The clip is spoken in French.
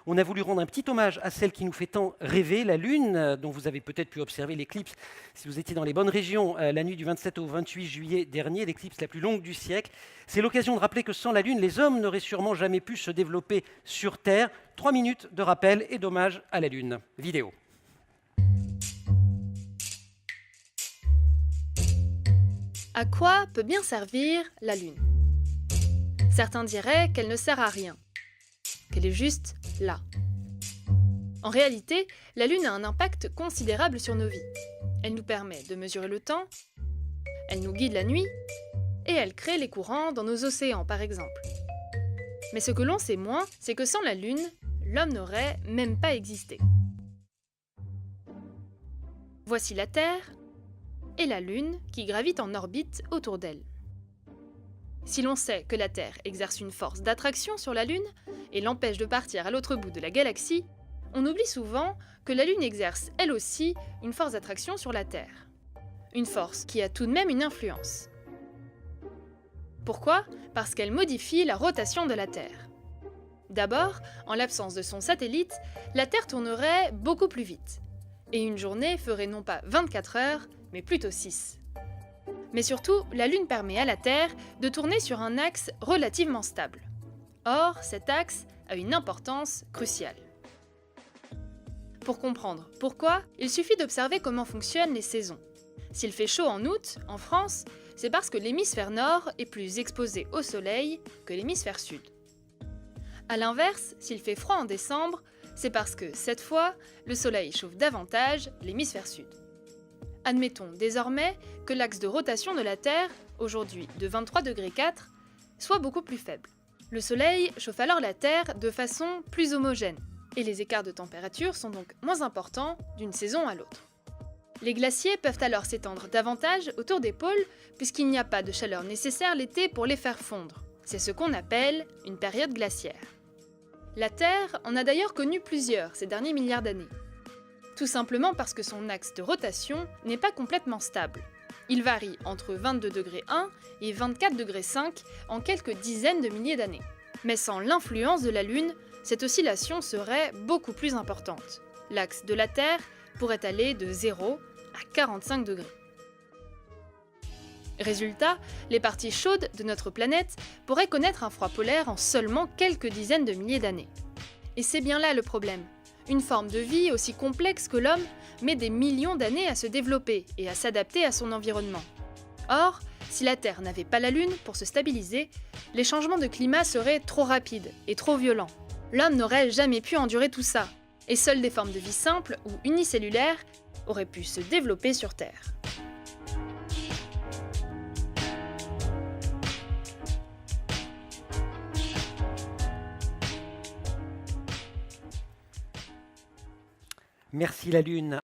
On a voulu rendre un petit hommage à celle qui nous fait tant rêver, la Lune, dont vous avez peut-être pu observer l'éclipse si vous étiez dans les bonnes régions la nuit du 27 au 28 juillet dernier, l'éclipse la plus longue du siècle. C'est l'occasion de rappeler que sans la Lune, les hommes n'auraient sûrement jamais pu se développer sur Terre. 3 minutes de rappel et d'hommage à la Lune. Vidéo. À quoi peut bien servir la Lune? Certains diraient qu'elle ne sert à rien, qu'elle est juste là. En réalité, la Lune a un impact considérable sur nos vies. Elle nous permet de mesurer le temps, elle nous guide la nuit, et elle crée les courants dans nos océans, par exemple. Mais ce que l'on sait moins, c'est que sans la Lune, l'homme n'aurait même pas existé. Voici la Terre et la Lune qui gravitent en orbite autour d'elle. Si l'on sait que la Terre exerce une force d'attraction sur la Lune et l'empêche de partir à l'autre bout de la galaxie, on oublie souvent que la Lune exerce elle aussi une force d'attraction sur la Terre. Une force qui a tout de même une influence. Pourquoi? Parce qu'elle modifie la rotation de la Terre. D'abord, en l'absence de son satellite, la Terre tournerait beaucoup plus vite. Et une journée ferait non pas 24 heures, mais plutôt 6. Mais surtout, la Lune permet à la Terre de tourner sur un axe relativement stable. Or, cet axe a une importance cruciale. Pour comprendre pourquoi, il suffit d'observer comment fonctionnent les saisons. S'il fait chaud en août, en France, c'est parce que l'hémisphère nord est plus exposé au soleil que l'hémisphère sud. A l'inverse, s'il fait froid en décembre, c'est parce que, cette fois, le soleil chauffe davantage l'hémisphère sud. Admettons désormais que l'axe de rotation de la Terre, aujourd'hui de 23,4 degrés, soit beaucoup plus faible. Le soleil chauffe alors la Terre de façon plus homogène, et les écarts de température sont donc moins importants d'une saison à l'autre. Les glaciers peuvent alors s'étendre davantage autour des pôles puisqu'il n'y a pas de chaleur nécessaire l'été pour les faire fondre. C'est ce qu'on appelle une période glaciaire. La Terre en a d'ailleurs connu plusieurs ces derniers milliards d'années. Tout simplement parce que son axe de rotation n'est pas complètement stable. Il varie entre 22,1 degrés et 24,5 degrés en quelques dizaines de milliers d'années. Mais sans l'influence de la Lune, cette oscillation serait beaucoup plus importante. L'axe de la Terre pourrait aller de 0 à 45 degrés. Résultat, les parties chaudes de notre planète pourraient connaître un froid polaire en seulement quelques dizaines de milliers d'années. Et c'est bien là le problème. Une forme de vie aussi complexe que l'homme met des millions d'années à se développer et à s'adapter à son environnement. Or, si la Terre n'avait pas la Lune pour se stabiliser, les changements de climat seraient trop rapides et trop violents. L'homme n'aurait jamais pu endurer tout ça, et seules des formes de vie simples ou unicellulaires auraient pu se développer sur Terre. Merci la Lune.